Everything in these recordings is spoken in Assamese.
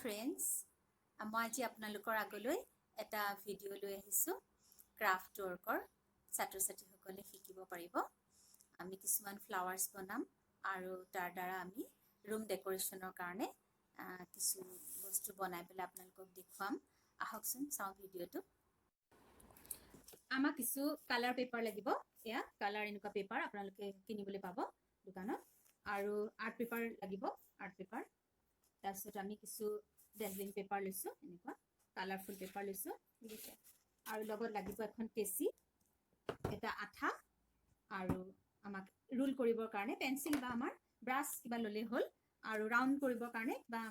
friends, মই আজি আপোনালোকৰ আগলৈ এটা ভিডিও লৈ আহিছো ক্ৰাফট ৱৰ্কৰ ছাত্ৰ-ছাত্ৰীসকলে শিকিব পাৰিব আমি কিছুমান ফ্লাৱাৰ্স বনাম আৰু তাৰ দ্বাৰা আমি ৰুম ডেকোৰেশ্যনৰ কাৰণে কিছু বস্তু বনাই পেলাই আপোনালোকক দেখুৱাম আহকচোন চাও ভিডিওটো আমাক কিছু কালাৰ পেপাৰ লাগিব এয়া কালাৰ এনেকুৱা পেপাৰ আপোনালোকে কিনিবলৈ পাব দোকানত আৰু আৰ্ট পেপাৰ লাগিব আৰ্ট পেপাৰ তাৰপিছত আমি কিছু ডেজলিং পেপাৰ লৈছো এনেকুৱা কালাৰফুল পেপাৰ লৈছো ঠিক আছে আৰু লগত লাগিব এখন কেচি এটা আঠা আৰু আমাক ৰুল কৰিবৰ কাৰণে পেন্সিল বা আমাৰ ব্ৰাছ কিবা ললে হল আৰু ৰাউন্ড কৰিবৰ কাৰণে বা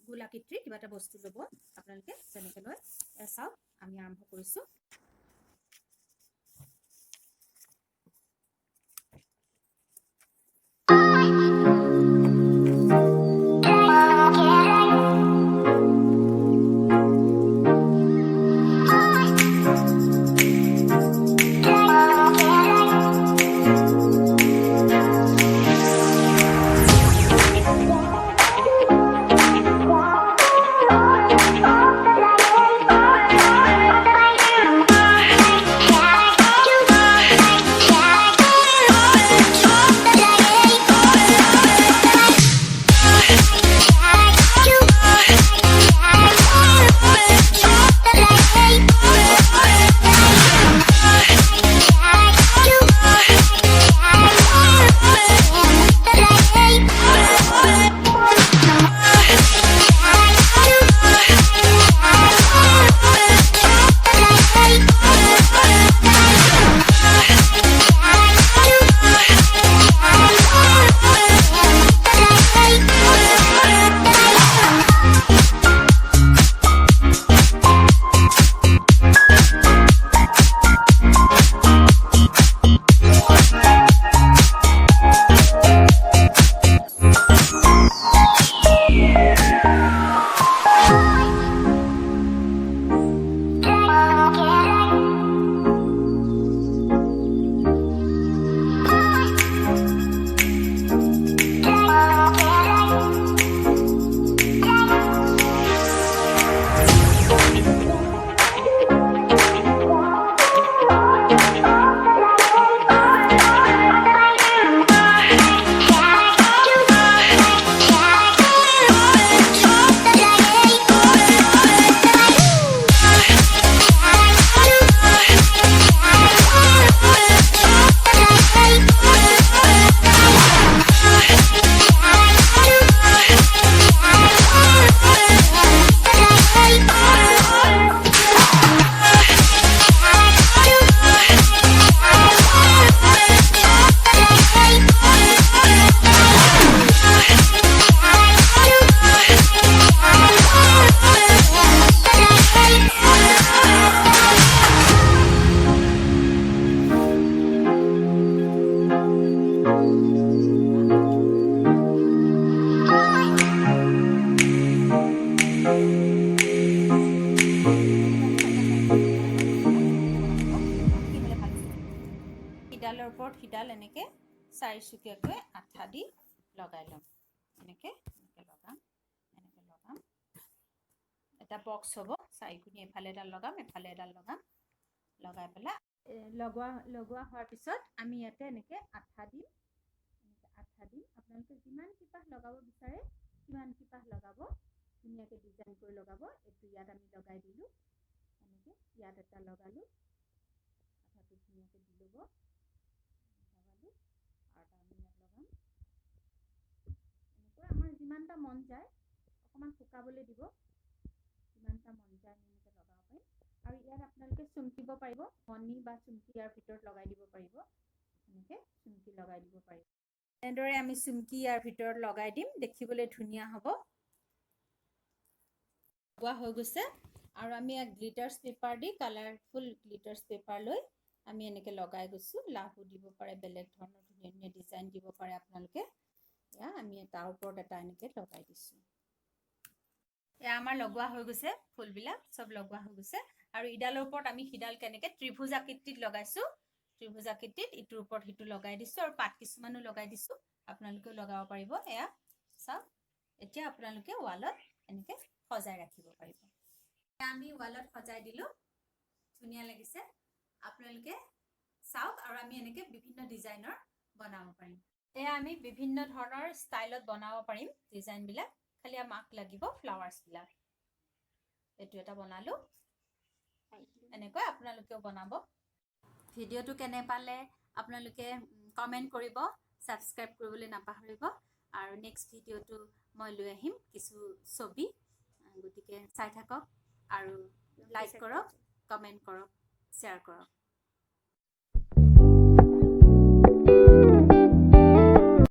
গোলাকৃতিৰ কিবা এটা বস্তু লব আপোনালোকে যেনেকৈ লয় চাও আমি আৰম্ভ কৰিছো হিডালৰ ওপৰত হিডাল এনেকে চাৰিচুকীয়াকৈ আঠা দি লগাই লম এনেকে লগাম এটা বক্স হ'ব চাৰিকুনি এফালে এডাল লগাম এফালে এডাল লগাম লগাই পেলাই লগোৱা হোৱাৰ পিছত আমি ইয়াতে এনেকে আঠা দিম আপোনালোকে যিমান কিপাহ লগাব বিচাৰে সিমান কিপাহ লগাব ধুনীয়াকৈ ডিজাইন কৰি লগাব এইটো ইয়াত আমি লগাই দিলো এনেকে ইয়াত এটা লগালো আঠাটো ধুনীয়াকৈ দি ল'ব আৰু আমি ইয়াত লগাম এনেকৈ আমাৰ যিমানটা মন যায় অকণমান শুকাবলৈ দিব যিমানটা মন যায় আমি এনেকৈ লগাব পাৰিম আৰু ইয়াত আপোনালোকে চুমকিব পাৰিব মণি বা চুমকি ইয়াৰ ভিতৰত লগাই দিব পাৰিব এনেকৈ চুমকি লগাই দিব পাৰিব এনেদৰে আমি চুমকি ইয়াৰ ভিতৰত লগাই দিম দেখিবলৈ ধুনীয়া হ'ব লগোৱা হৈ গৈছে আৰু আমি এক গ্লিটাৰ্ছ পেপাৰ দি কালাৰফুল গ্লিটাৰ্ছ পেপাৰ লৈ আমি এনেকৈ লগাই গৈছো লাভো দিব পাৰে বেলেগ ধৰণৰ ধুনীয়া ডিজাইন দিব পাৰে আপোনালোকে এয়া আমি তাৰ ওপৰত এটা এনেকৈ লগাই দিছো এয়া আমাৰ লগোৱা হৈ গৈছে ফুলবিলাক সব লগোৱা হৈ গৈছে আৰু ইডালৰ ওপৰত আমি হিডাল কেনেকৈ ত্ৰিভুজ আকৃতিত লগাইছো ত্ৰিভুজ আকৃতিত ইটোৰ ওপৰত হিটো লগাই দিছো আৰু পাত কিছুমানো লগাই দিছো আপোনালোকেও লগাব পাৰিব এয়া চাওক এতিয়া আপোনালোকে ৱালত এনেকৈ সজাই ৰাখিব পাৰিব আমি ৱালত সজাই দিলো ধুনীয়া লাগিছে আপোনালোকে চাওক আৰু আমি এনেকে বিভিন্ন ডিজাইনৰ বনাব পাৰিম এয়া আমি বিভিন্ন ধৰণৰ ষ্টাইলত বনাব পাৰিম ডিজাইন বিলাক খালি আমাক লাগিব ফ্লাৱাৰ্স বিলাক এটো এটা বনালো এনেকৈ আপোনালোকেও বনাব ভিডিওটো কেনে পালে আপোনালোকে কমেন্ট কৰিব সাবস্ক্ৰাইব কৰিবলৈ নাপাহৰিব আৰু নেক্সট ভিডিওটো মই লৈ আহিম কিছু ছবি গতিকে চাই থাকক আৰু লাইক কৰক কমেন্ট কৰক শ্বেয়াৰ কৰক